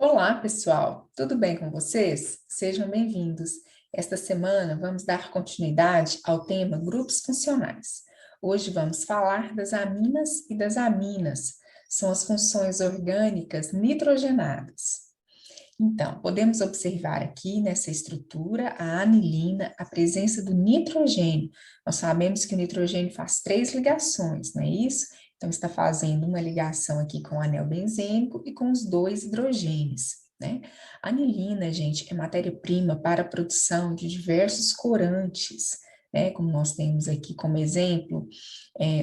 Olá, pessoal! Tudo bem com vocês? Sejam bem-vindos. Esta semana vamos dar continuidade ao tema grupos funcionais. Hoje vamos falar das aminas e das aminas. São as funções orgânicas nitrogenadas. Então, podemos observar aqui nessa estrutura a anilina, a presença do nitrogênio. Nós sabemos que o nitrogênio faz 3 ligações, não é isso? Então, está fazendo uma ligação aqui com o anel benzênico e com os 2 hidrogênios, né? A anilina, gente, é matéria-prima para a produção de diversos corantes, né? Como nós temos aqui como exemplo,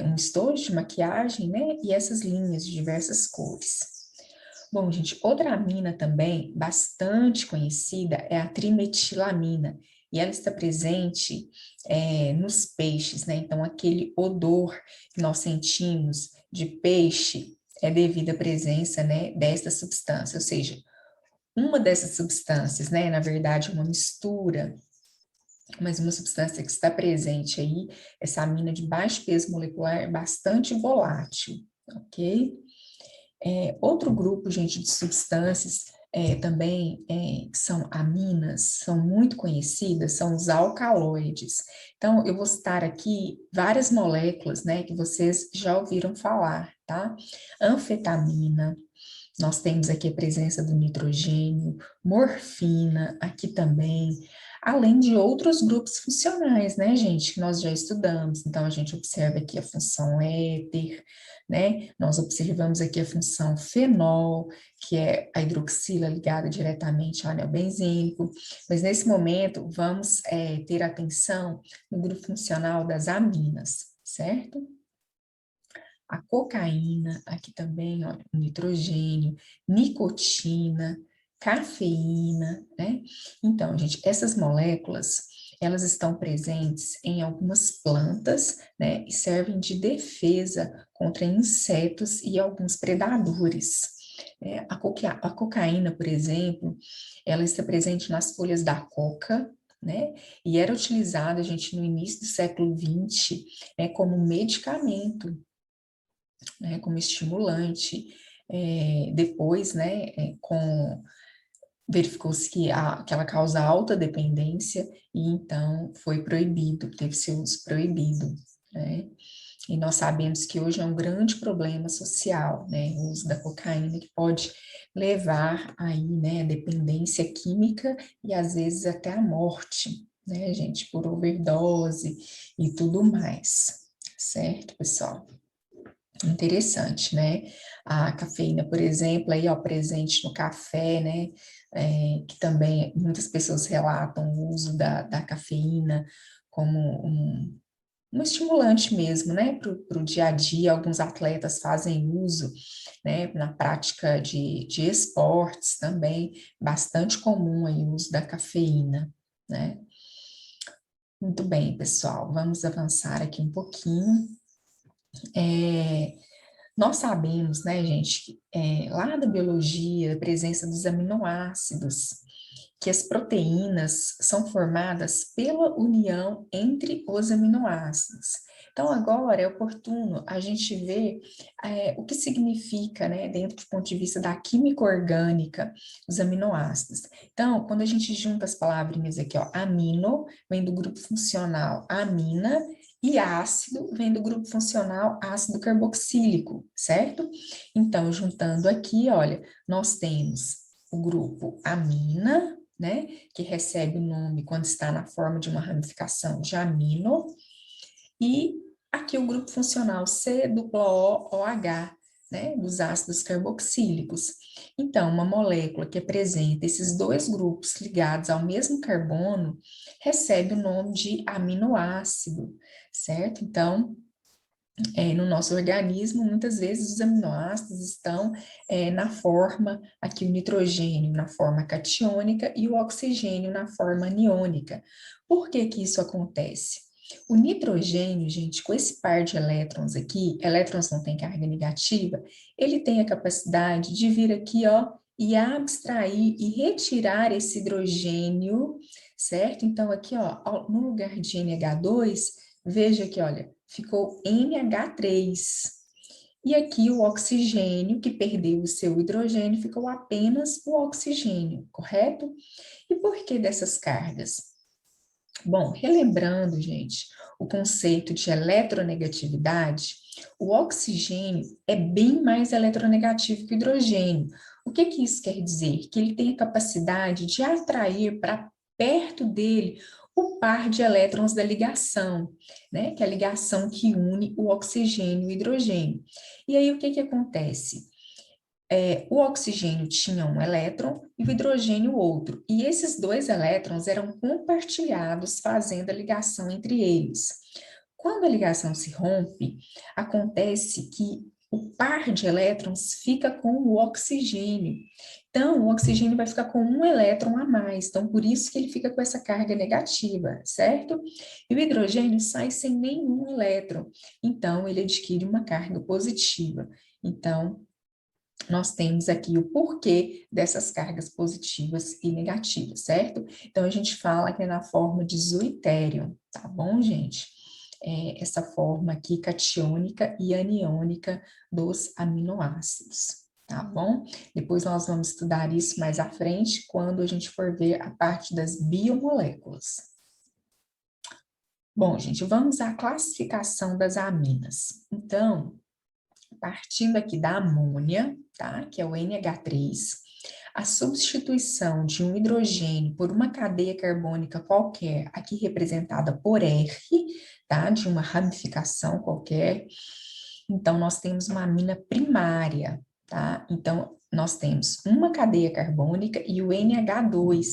um estojo de maquiagem, né? E essas linhas de diversas cores. Bom, gente, outra amina também bastante conhecida é a trimetilamina, e ela está presente nos peixes, né? Então, aquele odor que nós sentimos de peixe é devido à presença, né, desta substância, ou seja, uma dessas substâncias, né, na verdade, uma mistura, mas uma substância que está presente aí, essa amina de baixo peso molecular é bastante volátil, ok? Outro grupo, gente, de substâncias também que são aminas, são muito conhecidas, são os alcaloides. Então, eu vou citar aqui várias moléculas, né, que vocês já ouviram falar, tá? Anfetamina, nós temos aqui a presença do nitrogênio, morfina, aqui também, além de outros grupos funcionais, né, gente, que nós já estudamos. Então, a gente observa aqui a função éter, né, nós observamos aqui a função fenol, que é a hidroxila ligada diretamente ao anel benzênico, mas nesse momento vamos ter atenção no grupo funcional das aminas, certo? A cocaína, aqui também, ó, nitrogênio, nicotina, cafeína, né? Então, gente, essas moléculas, elas estão presentes em algumas plantas, né? E servem de defesa contra insetos e alguns predadores. A cocaína, por exemplo, ela está presente nas folhas da coca, né? E era utilizada, gente, no início do século XX, né, como medicamento, né, como estimulante. Depois, né, verificou-se que ela causa alta dependência e então foi proibido, teve seu uso proibido, né? E nós sabemos que hoje é um grande problema social, né, o uso da cocaína que pode levar aí, né, a dependência química e às vezes até a morte, né, gente, por overdose e tudo mais, certo, pessoal? Interessante, né? A cafeína, por exemplo, aí, ó, presente no café, né? Que também muitas pessoas relatam o uso da cafeína como um estimulante mesmo, né? Para o dia a dia, alguns atletas fazem uso, né? Na prática de esportes também, bastante comum aí o uso da cafeína, né? Muito bem, pessoal, vamos avançar aqui um pouquinho. É, Nós sabemos, né, gente, lá da biologia, a presença dos aminoácidos, que as proteínas são formadas pela união entre os aminoácidos. Então, agora é oportuno a gente ver o que significa, né, dentro do ponto de vista da química orgânica, os aminoácidos. Então, quando a gente junta as palavrinhas aqui, ó, amino, vem do grupo funcional amina, e ácido vem do grupo funcional ácido carboxílico, certo? Então, juntando aqui, olha, nós temos o grupo amina, né, que recebe o nome quando está na forma de uma ramificação de amino, e aqui o grupo funcional C-O-OH, né, dos ácidos carboxílicos. Então, uma molécula que apresenta esses dois grupos ligados ao mesmo carbono recebe o nome de aminoácido, certo? Então, no nosso organismo, muitas vezes os aminoácidos estão na forma, aqui o nitrogênio na forma catiônica e o oxigênio na forma aniônica. Por que que isso acontece? O nitrogênio, gente, com esse par de elétrons aqui, elétrons não têm carga negativa, ele tem a capacidade de vir aqui, ó, e abstrair e retirar esse hidrogênio, certo? Então, aqui, ó, no lugar de NH2, veja que, olha, ficou NH3. E aqui o oxigênio, que perdeu o seu hidrogênio, ficou apenas o oxigênio, correto? E por que dessas cargas? Bom, relembrando, gente, o conceito de eletronegatividade, o oxigênio é bem mais eletronegativo que o hidrogênio. O que que isso quer dizer? Que ele tem a capacidade de atrair para perto dele o par de elétrons da ligação, né? Que é a ligação que une o oxigênio e o hidrogênio. E aí, o que que acontece? O oxigênio tinha um elétron e o hidrogênio outro. E esses dois elétrons eram compartilhados, fazendo a ligação entre eles. Quando a ligação se rompe, acontece que o par de elétrons fica com o oxigênio. Então, o oxigênio vai ficar com um elétron a mais. Então, por isso que ele fica com essa carga negativa, certo? E o hidrogênio sai sem nenhum elétron. Então, ele adquire uma carga positiva. Então, nós temos aqui o porquê dessas cargas positivas e negativas, certo? Então, a gente fala que é na forma de Zwitterium, tá bom, gente? Essa forma aqui catiônica e aniônica dos aminoácidos, tá bom? Depois nós vamos estudar isso mais à frente, quando a gente for ver a parte das biomoléculas. Bom, gente, vamos à classificação das aminas. Então, partindo aqui da amônia, tá? Que é o NH3, a substituição de um hidrogênio por uma cadeia carbônica qualquer, aqui representada por R, tá? De uma ramificação qualquer. Então, nós temos uma amina primária, tá? Então, nós temos uma cadeia carbônica e o NH2.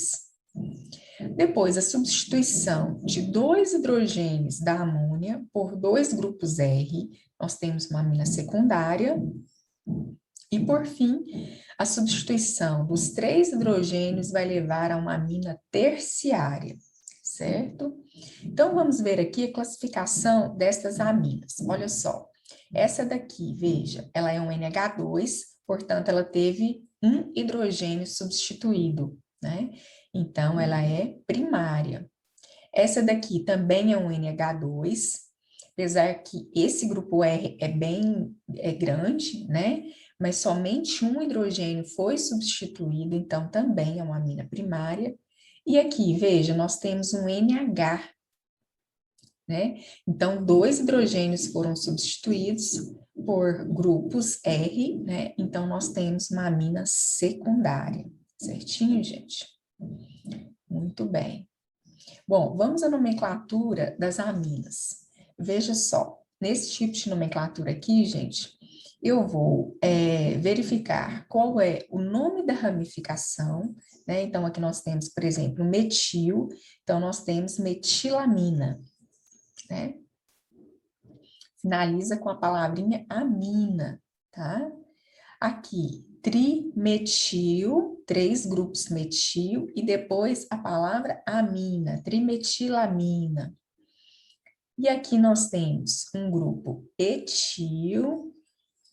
Depois, a substituição de dois hidrogênios da amônia por dois grupos R, nós temos uma amina secundária. E, por fim, a substituição dos três hidrogênios vai levar a uma amina terciária, certo? Então, vamos ver aqui a classificação destas aminas. Olha só, essa daqui, veja, ela é um NH2, portanto, ela teve um hidrogênio substituído, né? Então, ela é primária. Essa daqui também é um NH2, apesar que esse grupo R é grande, né? Mas somente um hidrogênio foi substituído, então também é uma amina primária. E aqui, veja, nós temos um NH, né? Então, dois hidrogênios foram substituídos por grupos R, né? Então, nós temos uma amina secundária, certinho, gente? Muito bem. Bom, vamos à nomenclatura das aminas. Veja só, nesse tipo de nomenclatura aqui, gente, eu vou verificar qual é o nome da ramificação, né? Então, aqui nós temos, por exemplo, metil, então nós temos metilamina, né? Finaliza com a palavrinha amina, tá? Aqui, trimetil, três grupos metil, e depois a palavra amina, trimetilamina. E aqui nós temos um grupo etil,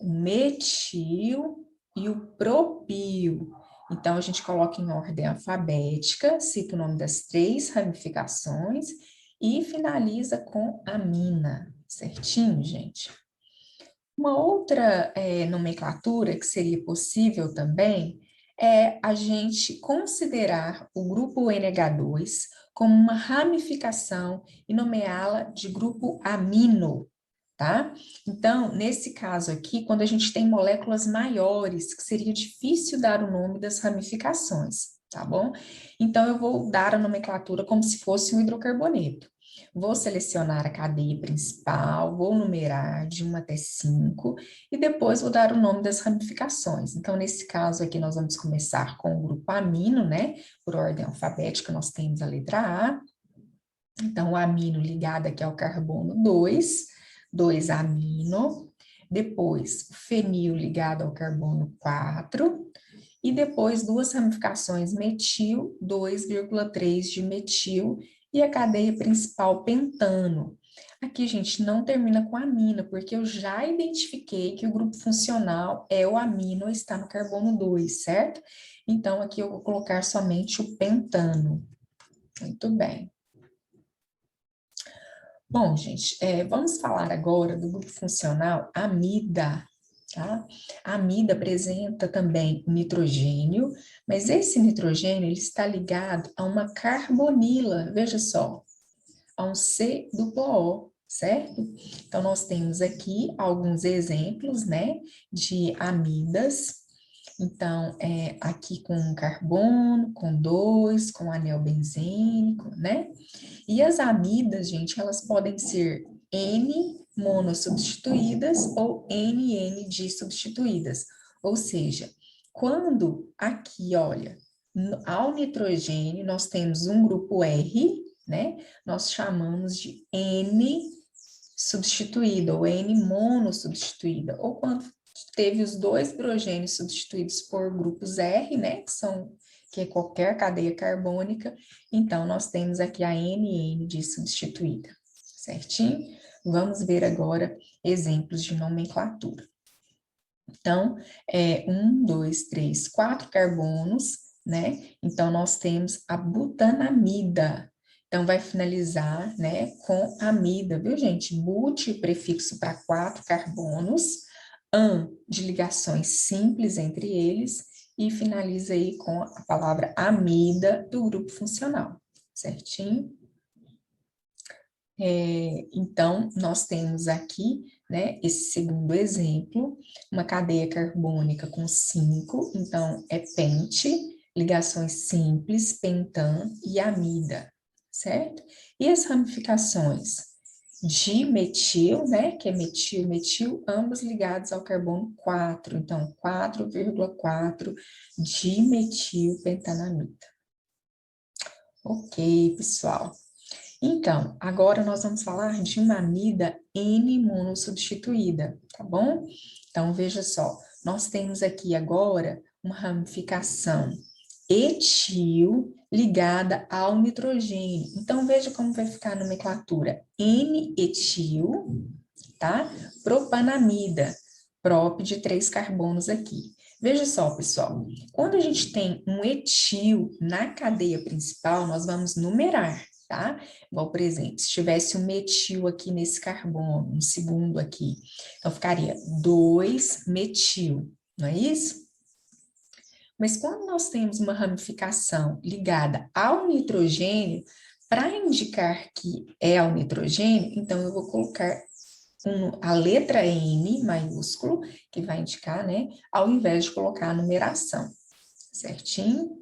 metil e o propil. Então, a gente coloca em ordem alfabética, cita o nome das três ramificações e finaliza com amina, certinho, gente? Uma outra nomenclatura que seria possível também é a gente considerar o grupo NH2 como uma ramificação e nomeá-la de grupo amino, tá? Então, nesse caso aqui, quando a gente tem moléculas maiores, que seria difícil dar o nome das ramificações, tá bom? Então, eu vou dar a nomenclatura como se fosse um hidrocarboneto. Vou selecionar a cadeia principal, vou numerar de 1 até 5 e depois vou dar o nome das ramificações. Então, nesse caso aqui, nós vamos começar com o grupo amino, né? Por ordem alfabética, nós temos a letra A. Então, o amino ligado aqui ao carbono 2, 2-amino. Depois, o fenil ligado ao carbono 4. E depois, duas ramificações metil, 2,3 de metil, e a cadeia principal pentano. Aqui, gente, não termina com amina, porque eu já identifiquei que o grupo funcional é o amino, está no carbono 2, certo? Então, aqui eu vou colocar somente o pentano. Muito bem. Bom, gente, vamos falar agora do grupo funcional amida, tá? A amida apresenta também o nitrogênio, mas esse nitrogênio ele está ligado a uma carbonila, veja só, a um C duplo O, certo? Então, nós temos aqui alguns exemplos, né, de amidas. Então, aqui com um carbono, com dois, com anel benzênico, né? E as amidas, gente, elas podem ser N-monossubstituídas ou NN disubstituídas. Ou seja, quando aqui, olha, ao nitrogênio nós temos um grupo R, né? Nós chamamos de N substituída ou N monossubstituída. Ou quando teve os dois hidrogênios substituídos por grupos R, né? Que é qualquer cadeia carbônica, então nós temos aqui a NN de substituída, certinho? Vamos ver agora exemplos de nomenclatura. Então, 4 carbonos, né? Então, nós temos a butanamida. Então, vai finalizar, né, com amida, viu, gente? But, prefixo para 4 carbonos, de ligações simples entre eles, e finaliza aí com a palavra amida do grupo funcional, certinho? Então, nós temos aqui, né, esse segundo exemplo, uma cadeia carbônica com 5, então é pente, ligações simples, pentan e amida, certo? E as ramificações? Dimetil, né, que é metil, metil, ambos ligados ao carbono 4, então 4,4 dimetilpentanamida. Ok, pessoal. Então, agora nós vamos falar de uma amida N-monossubstituída, tá bom? Então, veja só, nós temos aqui agora uma ramificação etil ligada ao nitrogênio. Então, veja como vai ficar a nomenclatura. N-etil, tá? Propanamida, prop de 3 carbonos aqui. Veja só, pessoal, quando a gente tem um etil na cadeia principal, nós vamos numerar, tá? Igual, por exemplo, se tivesse um metil aqui nesse carbono, um segundo aqui, então ficaria 2-metil, não é isso? Mas quando nós temos uma ramificação ligada ao nitrogênio, para indicar que é ao nitrogênio, então eu vou colocar a letra N maiúsculo, que vai indicar, né, ao invés de colocar a numeração, certinho?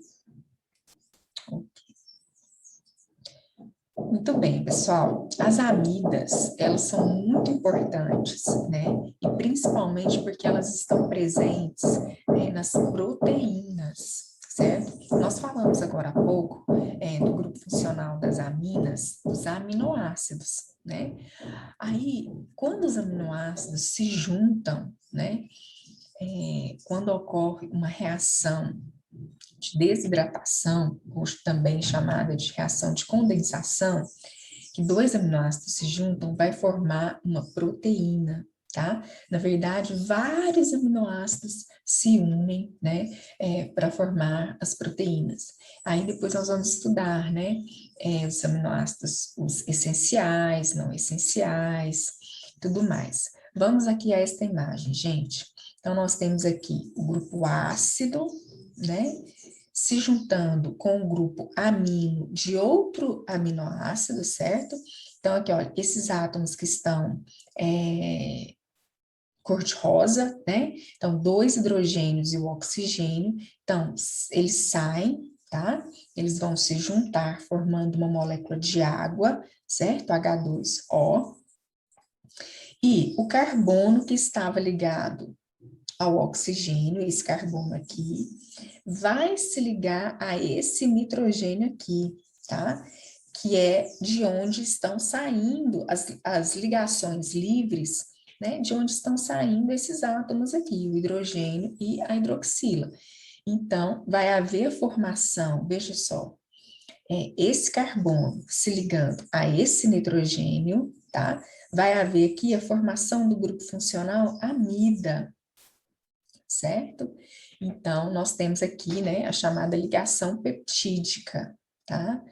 Muito bem, pessoal. As amidas, elas são muito importantes, né? E principalmente porque elas estão presentes, né, nas proteínas, certo? Nós falamos agora há pouco do grupo funcional das aminas, dos aminoácidos, né? Aí, quando os aminoácidos se juntam, né? Quando ocorre uma reação de desidratação, ou também chamada de reação de condensação, que dois aminoácidos se juntam, vai formar uma proteína, tá? Na verdade, vários aminoácidos se unem, né, para formar as proteínas. Aí depois nós vamos estudar, né, os aminoácidos, os essenciais, não essenciais, tudo mais. Vamos aqui a esta imagem, gente. Então, nós temos aqui o grupo ácido, né, se juntando com o grupo amino de outro aminoácido, certo? Então, aqui, olha, esses átomos que estão cor de rosa, né? Então, 2 hidrogênios e o oxigênio, então, eles saem, tá? Eles vão se juntar, formando uma molécula de água, certo? H2O. E o carbono que estava ligado ao oxigênio, esse carbono aqui, vai se ligar a esse nitrogênio aqui, tá? Que é de onde estão saindo as ligações livres, né? De onde estão saindo esses átomos aqui, o hidrogênio e a hidroxila. Então, vai haver formação, veja só, esse carbono se ligando a esse nitrogênio, tá? Vai haver aqui a formação do grupo funcional amida, certo? Então, nós temos aqui, né, a chamada ligação peptídica, tá?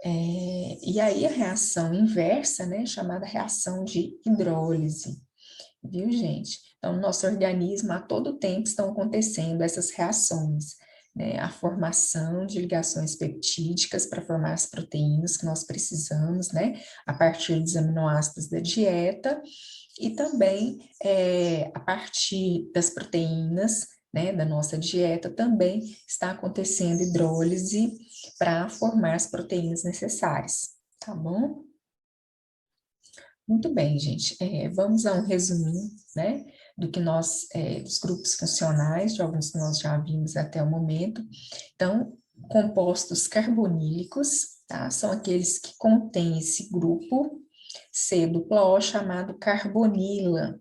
E aí a reação inversa, né, chamada reação de hidrólise, viu, gente? Então, no nosso organismo, a todo tempo estão acontecendo essas reações, né? A formação de ligações peptídicas para formar as proteínas que nós precisamos, né? A partir dos aminoácidos da dieta, e também a partir das proteínas, né, da nossa dieta, também está acontecendo hidrólise para formar as proteínas necessárias, tá bom? Muito bem, gente. Vamos a um resuminho, né, do que nós, dos grupos funcionais, de alguns que nós já vimos até o momento. Então, compostos carbonílicos, tá? São aqueles que contêm esse grupo C-O chamado carbonila.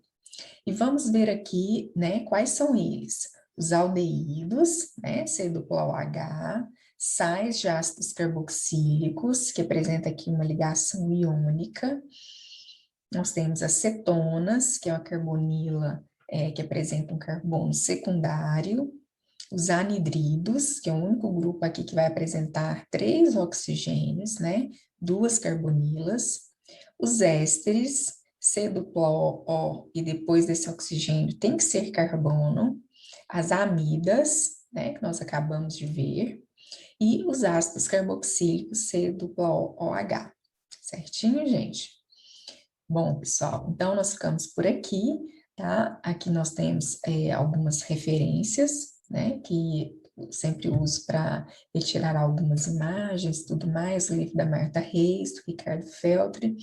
E vamos ver aqui, né, quais são eles. Os aldeídos, né, C-OH, sais de ácidos carboxílicos, que apresenta aqui uma ligação iônica. Nós temos as cetonas, que é uma carbonila que apresenta um carbono secundário. Os anidridos, que é o único grupo aqui que vai apresentar 3 oxigênios, né? 2 carbonilas. Os ésteres, C-O e depois desse oxigênio tem que ser carbono. As amidas, né? Que nós acabamos de ver. E os ácidos carboxílicos, C-OH. Certinho, gente? Bom, pessoal, então nós ficamos por aqui, tá? Aqui nós temos algumas referências, né, que eu sempre uso para retirar algumas imagens, tudo mais, o livro da Marta Reis, do Ricardo Feltri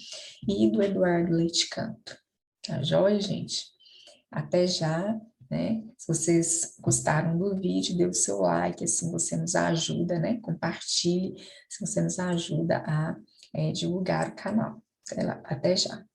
e do Eduardo Leite Canto. Tá joia, gente? Até já, né? Se vocês gostaram do vídeo, dê o seu like, assim você nos ajuda, né? Compartilhe, se você nos ajuda a divulgar o canal. Até já.